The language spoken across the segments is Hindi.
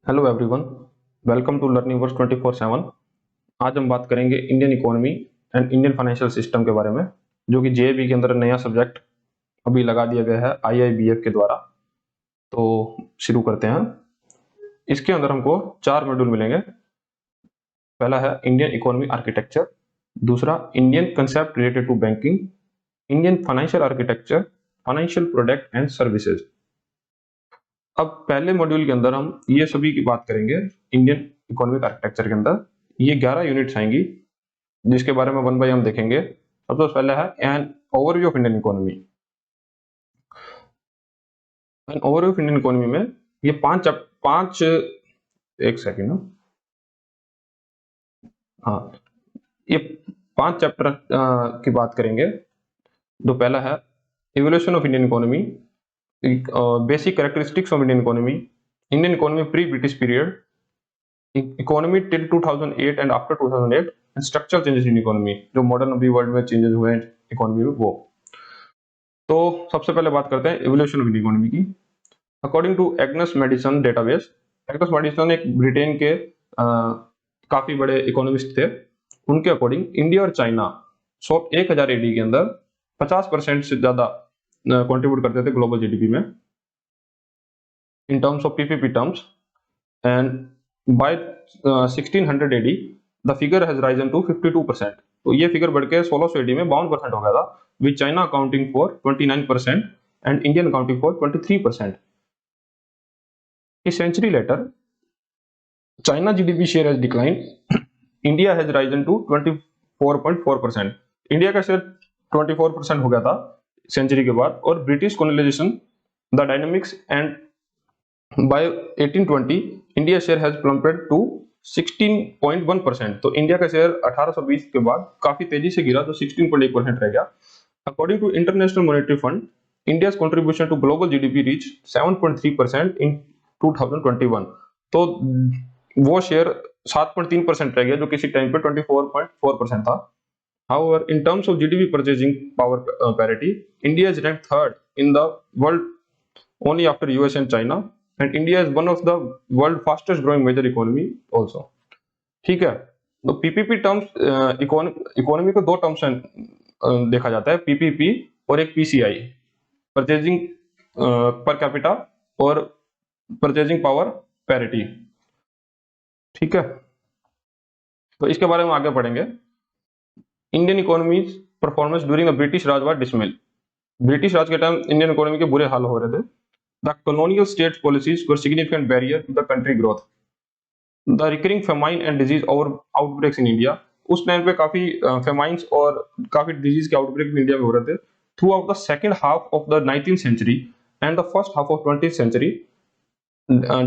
Hello everyone, welcome to learning verse 24/7। आज हम बात करेंगे Indian economy and Indian financial system के बारे में, जो कि जेईबी के अंदर नया सब्जेक्ट अभी लगा दिया गया है आईआईबीएफ के द्वारा। तो शुरू करते हैं। इसके अंदर हमको 4 मॉड्यूल मिलेंगे। पहला है इंडियन इकोनॉमी आर्किटेक्चर, दूसरा Indian concept related to banking, Indian financial architecture, financial product and services. अब पहले मॉड्यूल के अंदर हम ये सभी की बात करेंगे। इंडियन इकोनॉमिक आर्किटेक्चर के अंदर ये 11 यूनिट्स आएंगी, जिसके बारे में वन बाय हम देखेंगे। सबसे पहले है an overview of Indian economy. An overview of Indian economy में ये पांच एक सेकेंड, हाँ, ये 5 चैप्टर की बात करेंगे। तो पहला है evolution of Indian economy, basic characteristics of Indian economy, Indian economy pre British period, economy till 2008 and after 2008, and structural changes in economy, जो मॉडर्न अभी वर्ल्ड में चेंजेस हुए हैं इकोनॉमी में वो। तो सबसे पहले बात करते हैं इवोल्यूशन ऑफ इंडियन इकोनॉमी की। अकॉर्डिंग टू एग्नस मैडिसन डेटाबेस, एग्नस मैडिसन एक ब्रिटेन के काफी बड़े इकोनॉमिस्ट थे। उनके अकॉर्डिंग इंडिया और चाइना 1000 एडी के अंदर 50% से ज्यादा कंट्रीब्यूट करते थे ग्लोबल जीडीपी में in terms of PPP terms, and by 1600 AD the figure has risen to 52%। तो ये फिगर बढ़ के 1600 एडी में 52% हो गया था, with China accounting for 29% and Indian accounting for 23%। A century later, China GDP share has declined. India has risen to 24.4%. India का शेयर 24% हो गया था सेंचुरी के बाद। और British colonisation the dynamics and by 1820 India share has plumped to 16.1%। तो इंडिया का शेयर 1820 के बाद काफी तेजी से गिरा, तो 16.1% रह गया। According to international monetary fund, India's contribution to global GDP reached 7.3% in 2021। तो वो शेयर 7.3% रह गया, जो किसी टाइम पे 24.4% था। However, in terms of GDP purchasing power parity, India is ranked third in the world only after US and China, and India is one of the world fastest growing major economy also। ठीक है, तो पीपीपी टर्म्स इकोनॉमी को 2 टर्म्स देखा जाता है, पीपीपी और एक पीसीआई, परचेजिंग पर कैपिटा और परचेजिंग पावर पैरिटी। ठीक है, तो इसके बारे में आगे पढ़ेंगे। Indian economy's performance during the British Raj was dismal. British Raj के टाइम इंडियन इकोनॉमी के बुरे हाल हो रहे थे। The colonial state policies were significant barrier to the country growth. The recurring famine and disease और आउटब्रेक्स इन इंडिया। उस टाइम पे काफी फेमाइंस और काफी डिजीज के आउटब्रेक इंडिया में हो रहे थे। Throughout the second half of the 19th century and the first half of 20th century,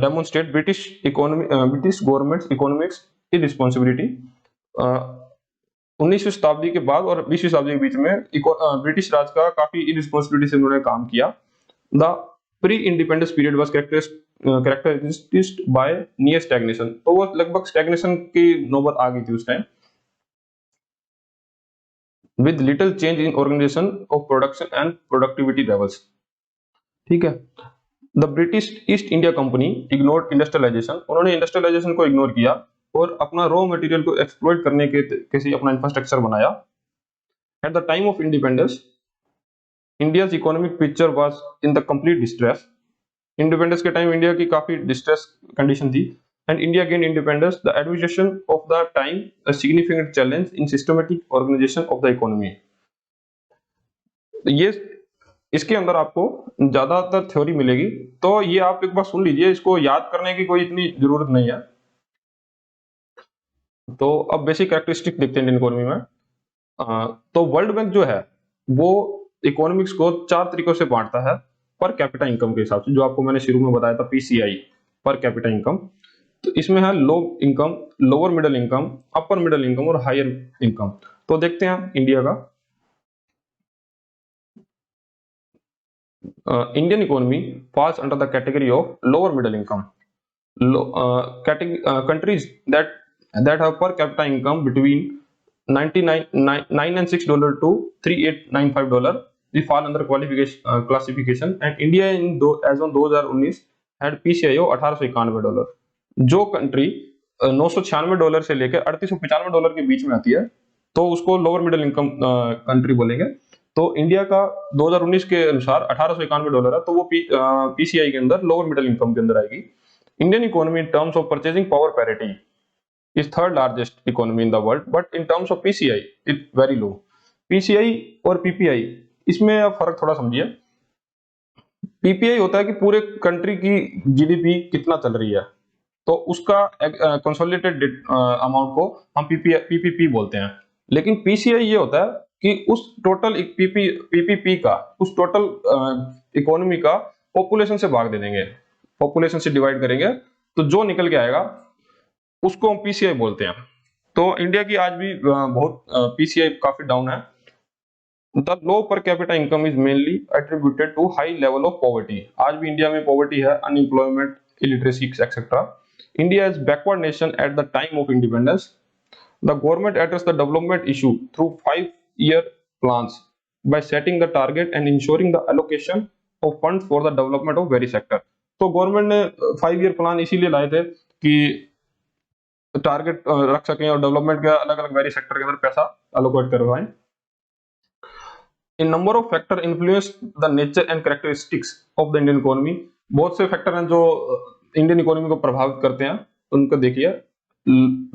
demonstrate British government's economics irresponsibility। 19वीं शताब्दी के बाद और 20वीं शताब्दी के बीच में ब्रिटिश राज का काफी इररिस्पॉन्सिबिलिटी से उन्होंने काम किया। The pre independence period was characterized by near stagnation. तो वो लगभग स्टैग्नेशन की नौबत आ गई थी उस time, with little change in organization of production and productivity levels। ठीक है, the British East India Company ignored industrialization. उन्होंने इंडस्ट्रियलाइजेशन को इग्नोर किया और अपना रॉ मटेरियल को एक्सप्लॉइट करने के किसी अपना इंफ्रास्ट्रक्चर बनाया। Eight the time of independence, India's economic picture was in the complete distress. Independence के टाइम इंडिया की काफी डिस्ट्रेस कंडीशन थी। And India gained independence, the administration of the time a significant challenge in systematic organization of the economy। ये इसके अंदर आपको ज्यादातर थ्योरी मिलेगी, तो ये आप एक बार सुन लीजिए, इसको याद करने की कोई इतनी जरूरत नहीं है। तो अब बेसिक कैरेक्टरिस्टिक देखते हैं इंडियन इकोनॉमी में। तो वर्ल्ड बैंक जो है वो इकोनॉमिक्स को 4 तरीकों से बांटता है पर कैपिटा इनकम के हिसाब से, जो आपको मैंने शुरू में बताया था, पीसीआई, पर कैपिटा इनकम। तो इसमें है low income, lower middle income, upper middle income और हायर इनकम। तो देखते हैं इंडिया का। Indian economy falls under the category of lower middle income. Countries that have पर capita income between $996 to $3895 they fall under classification, and India as on 2019 had PCI of $1891। जो कंट्री $996 से लेकर $3895 के बीच में आती है तो उसको लोअर मिडिल इनकम कंट्री बोलेंगे। तो इंडिया का 2019 के अनुसार $1891 है, तो वो पीसीआई के अंदर लोअर मिडिल इनकम के अंदर आएगी। Indian economy in terms of purchasing power parity is third largest economy in the world, but in terms of PCI it very low. PCI और पीपीआई, इसमें आप फर्क थोड़ा समझिए। पीपीआई होता है कि पूरे कंट्री की जीडीपी कितना चल रही है, तो उसका कंसोलिडेटेड अमाउंट को हम पीपीपी बोलते हैं। लेकिन पीसीआई ये होता है कि उस टोटल पीपीपी का, उस टोटल इकोनॉमी का पॉपुलेशन से भाग दे देंगे, पॉपुलेशन से डिवाइड करेंगे, तो जो निकल के आएगा उसको हम पीसीआई बोलते हैं। तो इंडिया की आज भी बहुत पीसीआई काफी डाउन है। The low per capita income is mainly attributed to high level of poverty. आज भी इंडिया में पॉवर्टी है, unemployment, illiteracy etcetera. India is backward nation at the time of independence. The government address the development issue through 5-year plans by setting the target and ensuring the allocation of funds for the development of various sector। तो गवर्नमेंट ने 5-year प्लान इसीलिए लाए थे कि टारगेट रख सकें और डेवलपमेंट के अलग अलग वेरियस सेक्टर के अंदर पैसा अलोकेट करवाएं। In number of factor influence the nature and characteristics of the Indian economy. बहुत से फैक्टर हैं जो इंडियन इकोनॉमी को प्रभावित करते हैं, उनको देखिए।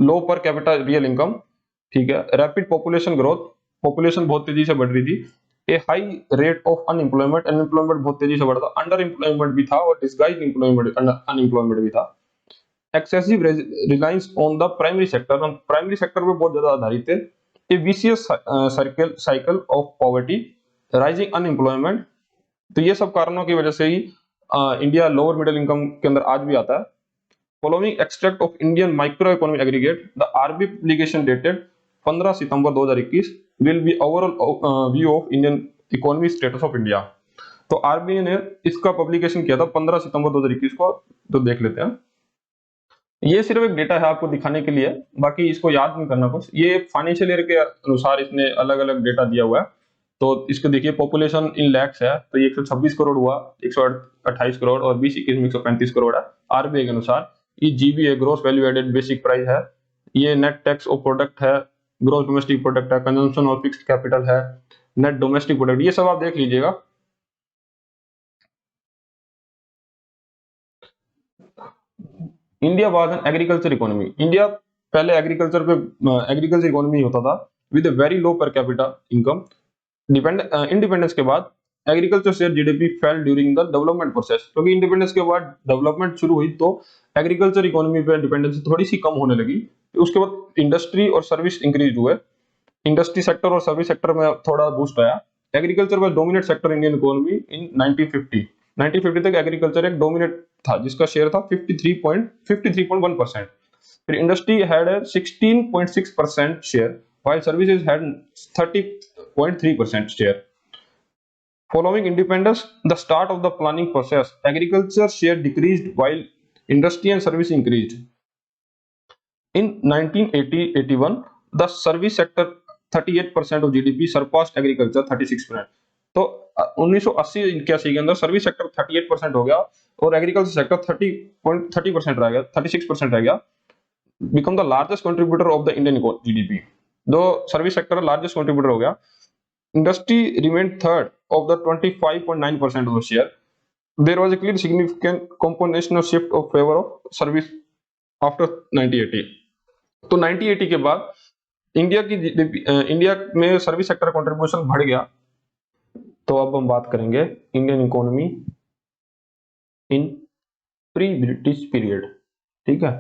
लो पर कैपिटा रियल इनकम, ठीक है। रैपिड पॉपुलेशन ग्रोथ, पॉपुलेशन बहुत तेजी से बढ़ रही थी। A high rate of unemployment, unemployment बहुत तेजी से बढ़ा था। अंडर एम्प्लॉयमेंट भी था और डिसगाइज्ड एम्प्लॉयमेंट, अनएम्प्लॉयमेंट भी था। Excessive reliance on the primary sector, हम प्राइमरी सेक्टर पे बहुत ज्यादा आधारित थे। A vicious cycle of poverty, rising unemployment. तो ये सब कारणों की वजह से ही इंडिया लोअर मिडिल इनकम के अंदर आज भी आता है। Following extract of Indian micro economic aggregate, the RB publication dated 15 September 2021 will be overall view of Indian economy status of India. तो आरबीआई ने इसका पब्लिकेशन किया था 15 सितंबर 2021 को, तो देख लेते हैं। ये सिर्फ एक डेटा है आपको दिखाने के लिए, बाकी इसको याद नहीं करना कुछ। ये फाइनेंशियल ईयर के अनुसार इसने अलग अलग डेटा दिया हुआ है। तो इसको देखिए, पॉपुलेशन इन लैक्स है, तो ये 126 करोड़ हुआ, 128 करोड़ और 2021 में 135 करोड़ है आरबीआई के अनुसार। ये जीबी है, gross value added basic price है। ये नेट टैक्स ऑफ प्रोडक्ट है, ग्रोस डोमेस्टिक प्रोडक्ट है, कंजम्पशन और फिक्स्ड कैपिटल है, नेट डोमेस्टिक प्रोडक्ट, ये सब आप देख लीजिएगा। India was an agriculture economy. India पहले एग्रीकल्चर इकोनॉमी होता था with a very low per capita income. Independence के बाद agriculture share GDP fail during the development process, क्योंकि इंडिपेंडेंस के बाद डेवलपमेंट शुरू हुई तो एग्रीकल्चर इकोनॉमी पे डिपेंडेंसी थोड़ी सी कम होने लगी। उसके बाद इंडस्ट्री और सर्विस इंक्रीज हुए, इंडस्ट्री सेक्टर और सर्विस सेक्टर में थोड़ा बूस्ट आया। Agriculture was dominate sector Indian economy इन 1950 तक एग्रीकल्चर एक डोमिनेट था, जिसका शेयर था 53.1%। फिर industry had 16.6% share, while services had 30.3% share. Following independence, the start of the planning process, agriculture share decreased while industry and service increased. In 1980-81, the service sector 38% of GDP surpassed agriculture 36%. तो 1980-81 के अंदर सर्विस सेक्टर 38% हो गया और एग्रीकल्चर सेक्टर 30% रह गया, 36% रह गया। Become the largest contributor of the Indian GDP. दो सर्विस सेक्टर लार्जेस्ट कंट्रीब्यूटर हो गया। Industry remained third of the 25.9% of share. There was a clear significant compositional shift of favour of service after 1980। तो 1980 के बाद इंडिया में सर्विस सेक्टर कंट्रीब्यूशन बढ़ गया। तो अब हम बात करेंगे Indian economy in pre British period, ठीक है।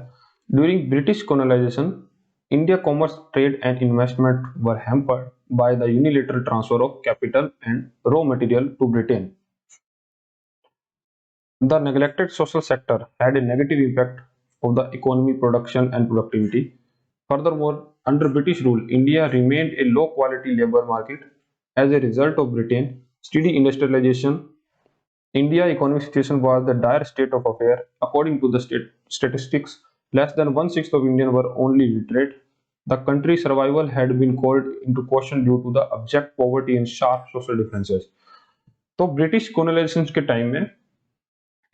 During British colonization, India commerce, trade and investment were hampered by the unilateral transfer of capital and raw material to Britain. The neglected social sector had a negative impact on the economy, production and productivity. Furthermore, under British rule, India remained a low quality labor market. As a result of Britain steady industrialization, India economic situation was the dire state of affair. According to the statistics, less than 1/6 of Indians were only literate. The country's survival had been called into question due to the abject poverty and sharp social differences. तो ब्रिटिश कॉलोनाइजेशन के टाइम में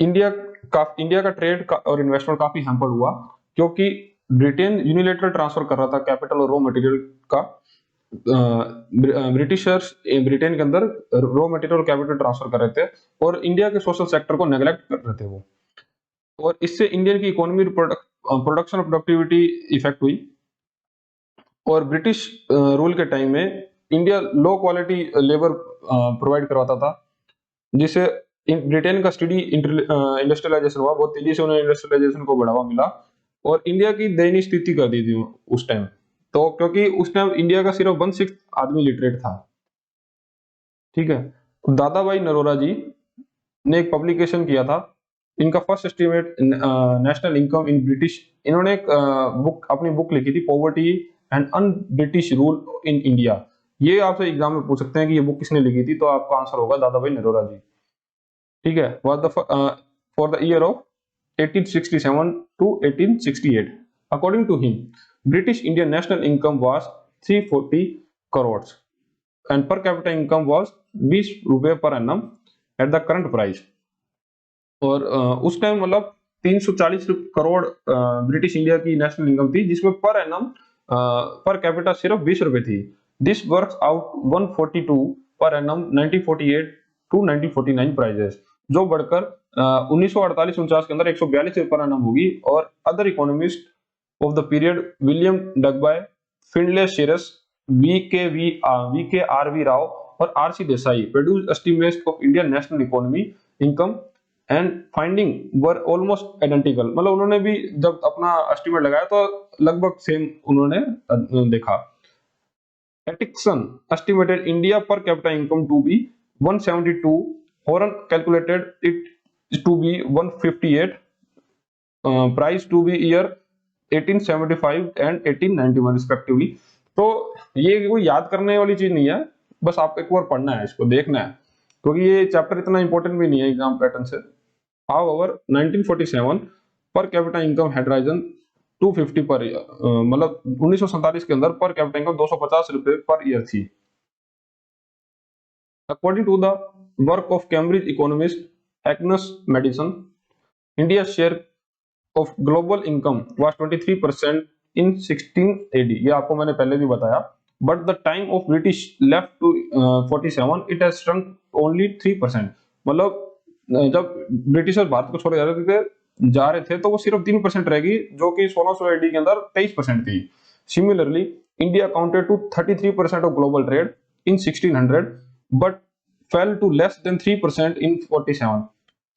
इंडिया इंडिया का ट्रेड और इन्वेस्टमेंट काफी हैम्पर्ड हुआ, क्योंकि ब्रिटेन यूनिलेटरल ट्रांसफर कर रहा था कैपिटल और रॉ मटेरियल का। ब्रिटिशर्स ब्रिटेन के अंदर रॉ मटेरियल और कैपिटल ट्रांसफर कर रहे थे, और इंडिया के सोशल सेक्टर को नेग्लेक्ट कर रहे थे वो, और इससे इंडियन की इकोनॉमी प्रोडक्शन प्रोडक्टिविटी इफेक्ट हुई। और ब्रिटिश रूल के टाइम में India low quality labour provide करवाता था, जिससे ब्रिटेन का स्टडी इंडस्ट्रियलाइजेशन हुआ, बहुत तेजी से उन्हें इंडस्ट्रियलाइजेशन को बढ़ावा मिला, और इंडिया की दयनीय स्थिति कर दी थी उस टाइम। तो क्योंकि उस टाइम इंडिया का सिर्फ 1/6 आदमी लिटरेट था, ठीक है। दादा भाई नरोरा जी ने एक पब्लिकेशन किया था, इनका first estimate national income in British, इन्होंने एक अपनी बुक लिखी थी, poverty and un British rule in India. ये आपसे एग्जाम में पूछ सकते हैं कि ये बुक किसने लिखी थी, तो आपका आंसर होगा दादा भाई नरोरा जी, ठीक है। For the year of 1867 to 1868, according to him, British Indian national income was 340 crores and per capita income was 20 रुपए per annum at the current price। और उस टाइम मतलब 340 करोड़ ब्रिटिश इंडिया की नेशनल इनकम थी, जिसमें पर एनम पर कैपिटा सिर्फ 20 रुपए थी। This works out 142 per annum 1948 to 1949 prices, जो बढ़कर 1948-49 के अंदर 142 पर एनम होगी। और other economist of the period William Digby, Findlay Shirras, V K R V Rao और R C Desai produce estimates of Indian national economy income and finding were almost identical. मतलब उन्होंने भी जब अपना एस्टिमेट लगाया तो लगभग सेम उन्होंने देखा। एटिक्सन estimated India per capita income to be 172, Horan calculated it to be 158, price to be year 1875 and 1891 respectively। तो ये कोई याद करने वाली चीज नहीं है, बस आप एक बार पढ़ना है, इसको देखना है, क्योंकि ये चैप्टर इतना इंपॉर्टेंट भी नहीं है एग्जाम पैटर्न से। However, 1947 पर capita income had risen 250 per year, मतलब 1947 के अंदर पर कैपिटा इनकम 250 रुपए पर ईयर थी। According to the work of Cambridge economist Agnes Madison, India's share of global income was 23% in 16 AD। ये आपको मैंने पहले भी बताया। But the time of British left to 47, it has shrunk only 3%। मतलब जब ब्रिटिशर्स भारत को छोड़ जा रहे थे तो वो सिर्फ 3% रहेगी, जो कि 1600 AD के अंदर 23% थी। Similarly, India accounted to 33% of global trade in 1600, but fell to less than 3% in 47।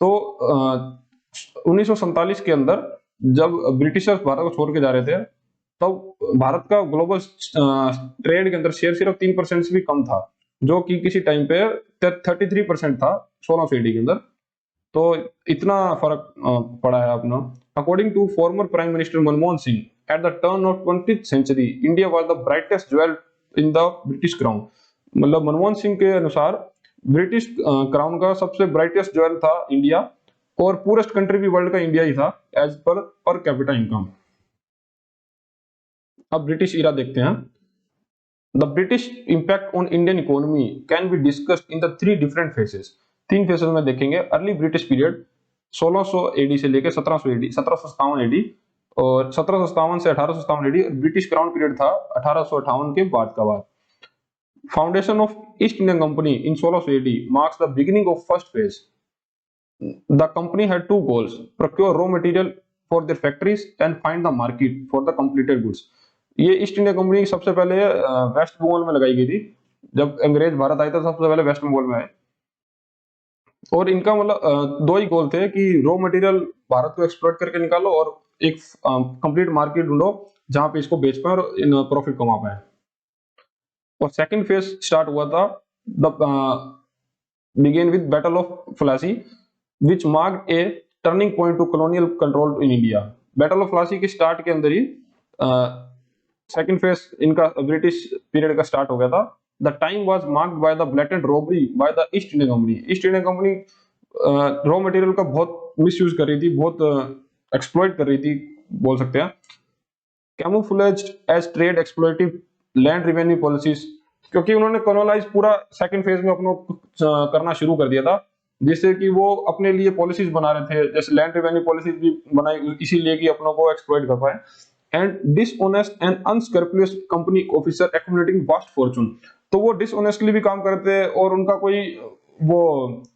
तो 1947 के अंदर जब ब्रिटिशर्स भारत को छोड़ के जा रहे थे, तब भारत का ग्लोबल ट्रेड के अंदर शेयर सिर्फ 3% से भी कम था, जो कि किसी टाइम पे 33% था 1600 AD के अंदर। तो इतना फर्क पड़ा है अपना। According to former prime minister Manmohan Singh, at the turn of 20th century India was the brightest jewel in the British crown. मतलब मनमोहन सिंह के अनुसार ब्रिटिश क्राउन का सबसे ब्राइटेस्ट ज्वेल था इंडिया, और पूरेस्ट कंट्री भी वर्ल्ड का इंडिया ही था एज पर कैपिटा इनकम। अब ब्रिटिश इरा देखते हैं। The British impact on Indian economy can be discussed in the 3 different phases. 3 phases में देखेंगे। अर्ली ब्रिटिश पीरियड 1600 एडी से लेकर 1757 एडी, और 1757 से 1857 एडी ब्रिटिश क्राउन पीरियड था 1858 के बाद का बाद। Foundation of East India Company in 1600 AD marks the beginning of first phase। The company had 2 goals: procure raw material for their factories and find the market for the completed goods। ये ईस्ट इंडिया कंपनी सबसे पहले वेस्ट बंगाल में लगाई गई थी। जब अंग्रेज भारत आए थे सबसे पहले वेस्ट बंगाल में आए, और इनका मतलब 2 ही गोल थे कि रॉ मटेरियल भारत को एक्सप्लोर करके निकालो और एक कंप्लीट मार्केट ढूंढो जहां पे इसको बेच पाए और प्रॉफिट कमा पाए। और सेकंड फेज स्टार्ट हुआ था began with battle of Plassey, which marked a turning point to colonial control in India. Battle of Plassey के स्टार्ट के अंदर ही सेकंड फेज इनका ब्रिटिश पीरियड का स्टार्ट हो गया था। The time was marked by the blatant robbery by the East India Company. East India Company raw material का बहुत मिसयूज कर रही थी, बहुत एक्सप्लॉइट कर रही थी बोल सकते हैं। Camouflaged as trade exploitative land revenue policies, क्योंकि उन्होंने कॉलोनाइज पूरा सेकंड फेज में अपना करना शुरू कर दिया था, जिससे कि वो अपने लिए पॉलिसीज बना रहे थे, जैसे लैंड रेवेन्यू पॉलिसीज भी बनाई इसीलिए कि अपनों को एक्सप्लॉइट कर पाए। And dishonest and unscrupulous company officer accumulating vast fortune, तो वो डिसऑनेस्टली भी काम करते हैं और उनका वो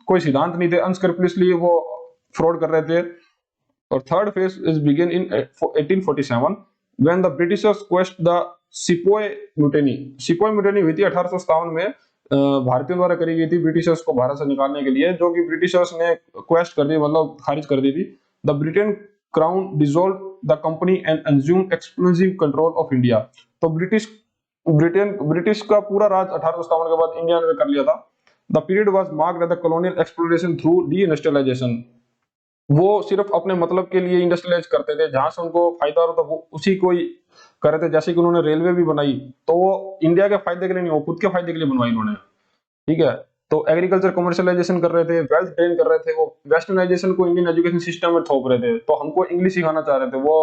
कोई सिद्धांत नहीं थे, अनस्क्रैपुलसली वो फ्रॉड कर रहे थे। और third phase is begin in 1847 when the Britishers quashed the Sepoy mutiny। Sepoy म्यूटेनी हुई थी 1857 में, भारतीयों द्वारा करी गई थी ब्रिटिशर्स को भारत से निकालने के लिए, जो कि ब्रिटिशर्स ने क्वेस्ट कर दी, मतलब खारिज कर दी थी। The Britain crown dissolve the company and assume exclusive control of India. तो ब्रिटिश का पूरा राज 1857 के बाद इंडिया ने कर लिया था। The period was marked as the colonial exploration through deindustrialization. वो सिर्फ अपने मतलब के लिए इंडस्ट्रियलाइज करते थे, जहां से उनको फायदा हो तो वो उसी को ही कर रहे थे। जैसे कि उन्होंने रेलवे भी बनाई, तो वो इंडिया के फायदे के लिए नहीं, वो खुद के फायदे के लिए बनवाई उन्होंने, ठीक है। तो एग्रीकल्चर कमर्शियलाइजेशन कर रहे थे, वेल्थ ट्रेन कर रहे थे, वो वेस्टर्नाइजेशन को इंडियन एजुकेशन सिस्टम में थोप रहे थे, तो हमको इंग्लिश सिखाना चाह रहे थे वो।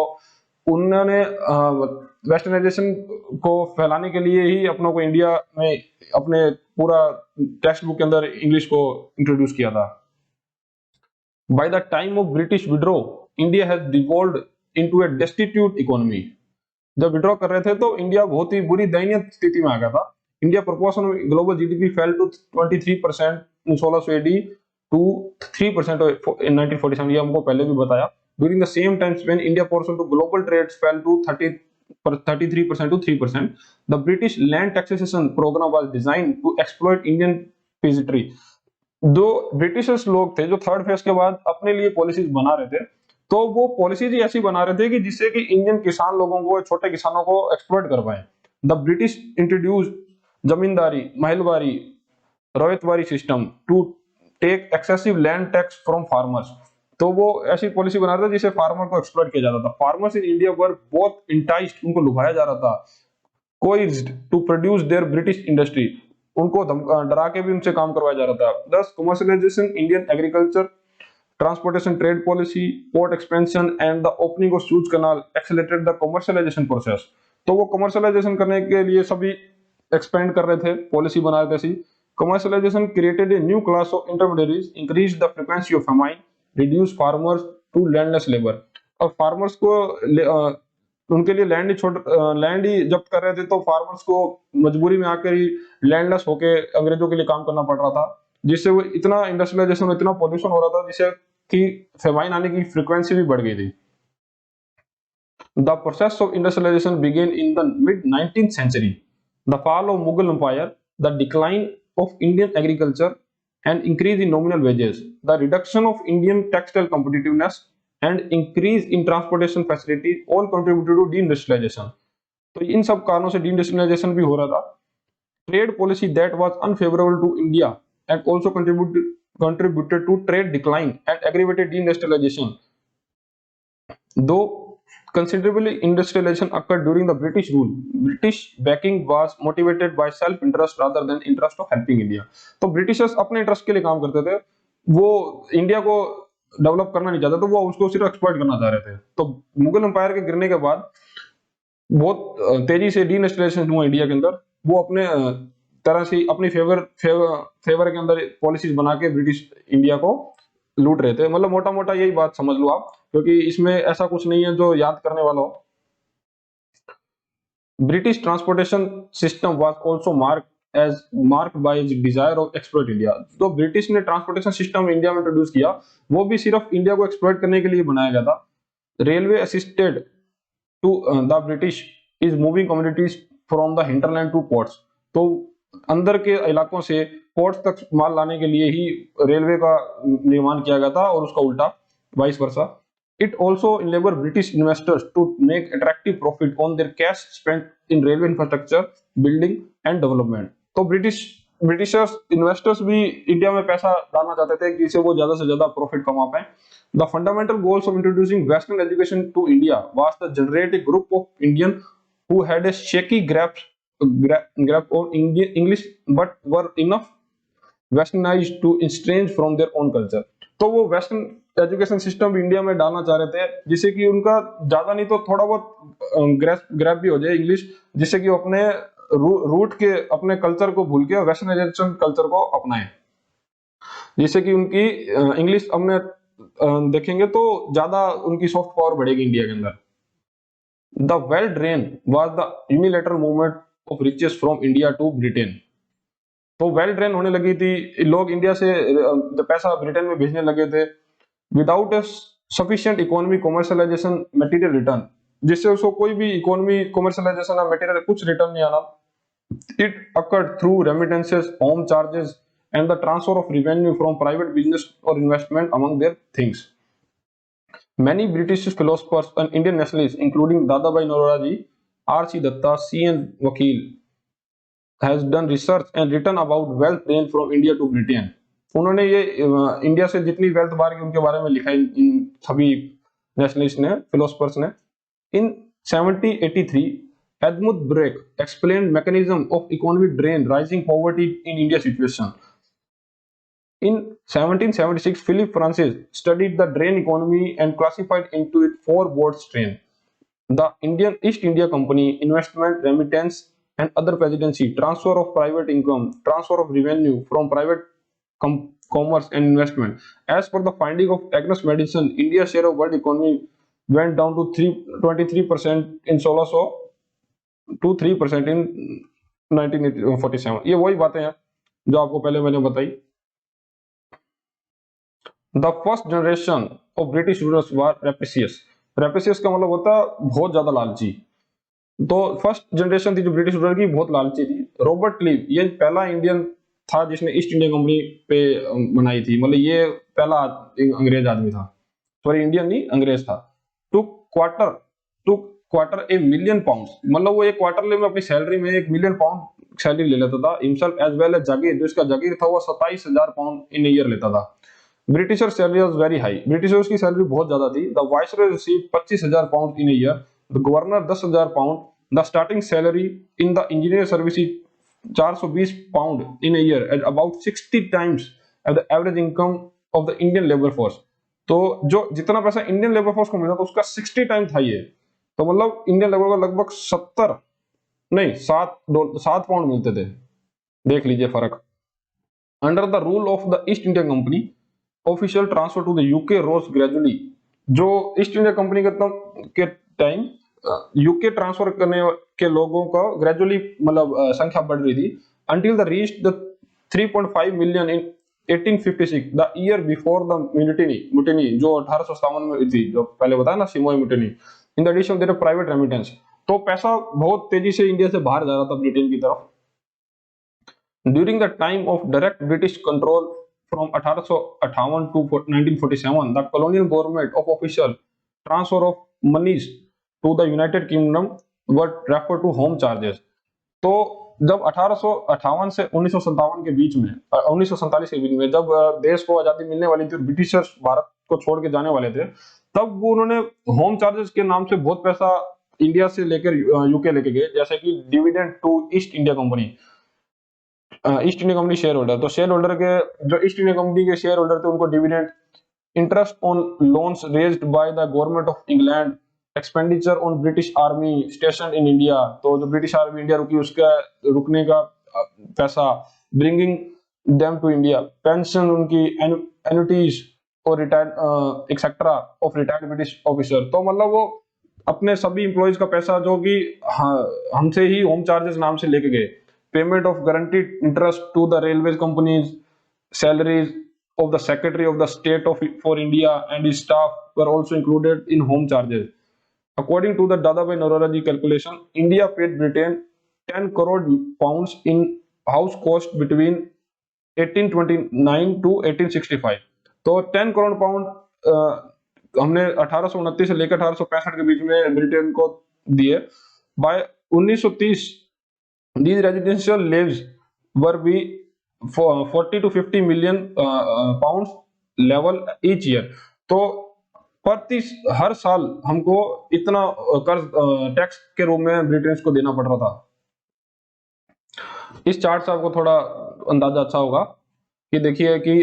उन्होंने वेस्टर्नाइजेशन को फैलाने के लिए ही अपनों को इंडिया में अपने पूरा टेक्स्ट बुक के अंदर इंग्लिश को इंट्रोड्यूस किया था। By the time of British withdrawal, India has devolved into a destitute economy। जब विड्रॉ कर रहे थे तो इंडिया बहुत ही बुरी दयनीय स्थिति में आ गया था। India proportion of global GDP fell to 23% in 1600 AD to 3% in 1947, ये हमको पहले भी बताया। During the same time when India portion to global trades fell to 33% to 3%, the British land taxation program was designed to exploit Indian peasantry। जो ब्रिटिशर्स लोग थे, जो थर्ड फेज के बाद अपने लिए पॉलिसीज बना रहे थे, तो वो पॉलिसीज ऐसी बना रहे थे कि जिससे कि इंडियन किसान लोगों को, छोटे किसानों को एक्सप्लॉइट कर पाए। The British introduce zamindari, mahalwari, ryotwari system to take excessive land tax from farmers. तो वो ऐसी पॉलिसी बना रहे थे जिससे फार्मर को एक्सप्लॉइट किया जाता था। फार्मर्स इन इंडिया वर बहुत इंटाइस्ड, उनको लुभाया जा रहा था, coaxed to produce their British industry, उनको डरा के भी उनसे काम करवाया जा रहा था। दस commercialisation Indian agriculture, transportation, trade policy, port expansion and the opening of shoes canal accelerated the commercialisation process. तो वो कमर्शियलाइजेशन करने के लिए सभी एक्सपेंड कर रहे थे, पॉलिसी बना रहे थे। Commercialization created a new class of intermediaries, increase the frequency of famine, reduce farmers to landless labour. अब फार्मर्स को उनके लिए लैंड ही जब्त कर रहे थे, तो फार्मर्स को मजबूरी में आकर ही लैंडलेस होके अंग्रेजों के लिए काम करना पड़ रहा था, जिससे वो इतना इंडस्ट्रियलाइजेशन, इतना पॉल्यूशन हो रहा था, जिससे कि फेमाइन आने की फ्रीक्वेंसी भी बढ़ गई थी। The process of industrialization began in the mid-19th century. The fall of Mughal Empire, the decline of Indian agriculture, and increase in nominal wages, the reduction of Indian textile competitiveness, and increase in transportation facilities all contributed to deindustrialization। तो इन सब कारणों से deindustrialization भी हो रहा था। Trade policy that was unfavorable to India and also contributed to trade decline and aggravated deindustrialization। Though considerable industrialization occurred during the British rule, British backing was motivated by self-interest rather than interest of helping India। तो ब्रिटिशर्स अपने इंटरेस्ट के लिए काम करते थे, वो इंडिया को डेवलप करना नहीं चाहते, तो वो उसको सिर्फ एक्सप्लॉइट करना चाह रहे थे। तो मुगल एम्पायर के गिरने के बाद बहुत तेजी से डीइंडस्ट्रियलाइजेशन हुआ इंडिया के अंदर। वो अपने तरह से अपनी फेवर के अंदर पॉलिसीज बना के ब्रिटिश इंडिया को लूट रहे थे। मतलब मोटा मोटा यही बात समझ लो आप, क्योंकि इसमें ऐसा कुछ नहीं है जो याद करने वाला हो। British transportation system was also marked by his desire of exploit India. तो ब्रिटिश ने ट्रांसपोर्टेशन सिस्टम इंडिया में इंट्रोड्यूस किया, वो भी सिर्फ इंडिया को एक्सप्लॉइट करने के लिए बनाया गया था। Railway assisted to the British is moving communities from the hinterland to ports. तो अंदर के इलाकों से पोर्ट्स तक माल लाने के लिए ही रेलवे का निर्माण किया गया था, और उसका उल्टा vice versa. It also enabled British investors to make attractive profit on their cash spent in railway infrastructure, building and development। तो ब्रिटिशर्स इन्वेस्टर्स भी इंडिया में पैसा डालना चाहते थे, जिससे वो ज्यादा से ज्यादा प्रॉफिट कमा पाए। The fundamental goals of introducing Western education to India was to generate a group of Indian who had a shaky grasp on Indian English but were enough westernized to estrange from their own culture। तो वो वेस्टर्न एजुकेशन सिस्टम इंडिया में डालना चाह रहे थे, जिससे कि उनका ज्यादा नहीं तो थोड़ा बहुत ग्रैप भी हो जाए इंग्लिश, जिससे कि वो अपने रूट के अपने कल्चर को भूल के वेस्टर्नाइजेशन कल्चर को अपनाएं। जिससे कि उनकी इंग्लिश हमने देखेंगे तो ज्यादा उनकी सॉफ्ट पावर बढ़ेगी इंडिया के अंदर। The wealth drain was the unilateral movement of riches from India to Britain. तो वेल्थ ड्रेन होने लगी थी, लोग इंडिया से पैसा ब्रिटेन में भेजने लगे थे without a sufficient economy commercialisation material return, जिससे उसको कोई भी इकोनॉमी कमर्शियलाइजेशन या मटेरियल कुछ रिटर्न नहीं आना। It occurred through remittances, home charges and the transfer of revenue from private business और investment among their things. Many British philosophers and Indian nationalists, including Dadabhai Naoroji, R.C. Datta, C.N. Vakil, has done research and written about wealth drain from India to Britain. उन्होंने ये इंडिया से जितनी वेल्थ बाहर की उनके बारे में लिखा है इन सभी नेशनलिस्ट ने, फिलोसफर्स ने। इन 1783 Edmund Burke explained mechanism of economic drain, rising poverty in India situation. In 1776, Philip Francis studied the drain economy and classified into it four broad strains: the Indian East India Company, investment, remittance, and other presidency, transfer of private income, transfer of revenue from private commerce and investment. As per the finding of Agnes Madison, India's share of world economy went down to 23% in 1600 to 3% in 1947. ये वही बातें हैं जो आपको पहले मैंने बताई। The first generation of British rulers were rapacious. Rapacious का मतलब होता है बहुत ज्यादा लालची। तो फर्स्ट जनरेशन थी जो ब्रिटिश रूलर की, बहुत लालची थी। रॉबर्ट क्लीव ये पहला इंडियन था जिसने ईस्ट इंडिया कंपनी पे बनाई थी, मतलब ये पहला अंग्रेज आदमी था, सॉरी इंडियन नहीं अंग्रेज था। Two quarter a million pound, मतलब वो एक क्वार्टरली में अपनी सैलरी में 1 मिलियन पाउंड सैलरी ले लेता था। हिमसेल्फ एज वेल एज जागीर, जो इसका जागीर था वो 27,000 पाउंड इन ईयर लेता था। Britisher salary was very high, Britishers की सैलरी बहुत ज्यादा थी। The viceroy received 25,000 pound in year, the governor 10,000 pound. The starting salary in the engineer service 420 pound in year at about 60 times the average income of the Indian labour force. तो जो जितना पैसा इंडियन लेबर फोर्स को मिलता था उसका 60 टाइम था ये। तो मतलब इंडियन लेबर को लगभग 70 नहीं 7 पाउंड मिलते थे, देख लीजिए फर्क। Under the rule of the East India Company, official transfer to the UK rose gradually. जो ईस्ट इंडिया कंपनी के टाइम यूके ट्रांसफर करने के लोगों का ग्रेजुअली मतलब संख्या बढ़ रही थी, until the reach the 3.5 million in 1856, the year before the mutiny जो 1857 में थी, जो पहले बताया ना सिमोई mutiny. In the addition their private remittance, तो पैसा बहुत तेजी से इंडिया से बाहर जा रहा था ब्रिटेन की तरफ। During the time of direct British control from 1858 to 1947, the colonial government of official transfer of monies to the United Kingdom were referred to home charges. तो जब 1858 से 1957 के बीच में 1947 के बीच में जब देश को आजादी मिलने वाली थी और ब्रिटिशर्स भारत को छोड़ के जाने वाले थे, तब वो उन्होंने होम चार्जेस के नाम से बहुत पैसा इंडिया से लेकर यूके लेके गए, जैसे कि dividend to East India Company. East India Company shareholder, तो शेयर होल्डर के जो ईस्ट इंडिया कंपनी के शेयर होल्डर थे उनको dividend, interest on loans raised by the government of England, expenditure on British army station in India, तो जो ब्रिटिश आर्मी इंडिया रुकी उसका रुकने का पैसा, bringing them to India, pension उनकी, एनुटीज और retired etcetera of retired British officer. तो मतलब वो अपने सभी एम्प्लॉइज का पैसा जो कि हमसे ही होम चार्जेस नाम से लेके गए। Payment of guaranteed interest to the railways companies, salaries of the Secretary of the State for India and his staff were also included in home charges. According to the Dadabhai Naoroji calculation, India paid Britain 10 crore pounds in house cost between 1829 to 1865. तो 10 करोड़ पाउंड हमने 1829 से लेकर 1865 के बीच में ब्रिटेन को दिए। By 1930 these residential levies were be 40 to 50 million pounds level each year। तो हर साल हमको इतना कर्ज टैक्स के रूप में ब्रिटेन को देना पड़ रहा था। इस चार्ट से आपको थोड़ा अंदाजा अच्छा होगा कि देखिए कि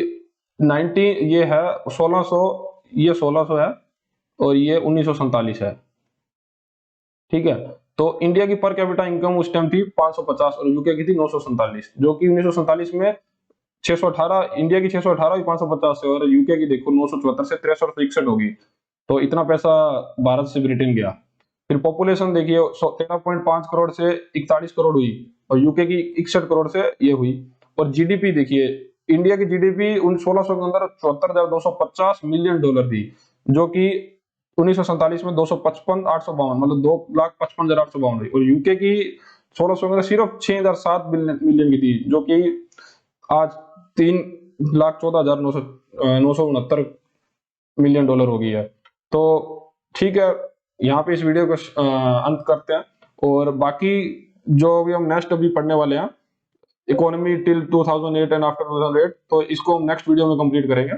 90 ये है 1600, ये 1600 है और ये 1947 है, ठीक है। तो इंडिया की पर कैपिटा इनकम उस टाइम थी 550 और यूके की थी 947, जो कि 1947 में 618, इंडिया की 618 की 550 से, और यूके की देखो 974 से 6361 होगी। तो इतना पैसा भारत से ब्रिटेन गया। फिर पॉपुलेशन देखिए 13.5 करोड़ से 41 करोड़ हुई, और यूके की 61 करोड़ से ये हुई। और जीडीपी देखिए, इंडिया की जीडीपी उन 1600 के अंदर 74,250 मिलियन डॉलर थी, जो कि 1947 में 255,852, मतलब 2,55,852 हुई। और यूके की 1600 के अंदर सिर्फ 6,007 मिलियन की थी, जो कि आज 3,14,969 मिलियन डॉलर हो गई है। तो ठीक है, यहाँ पे इस वीडियो को अंत करते हैं। और बाकी जो भी हम नेक्स्ट अभी पढ़ने वाले हैं, इकोनॉमी टिल 2008 एंड आफ्टर 2008, तो इसको हम नेक्स्ट वीडियो में कंप्लीट करेंगे।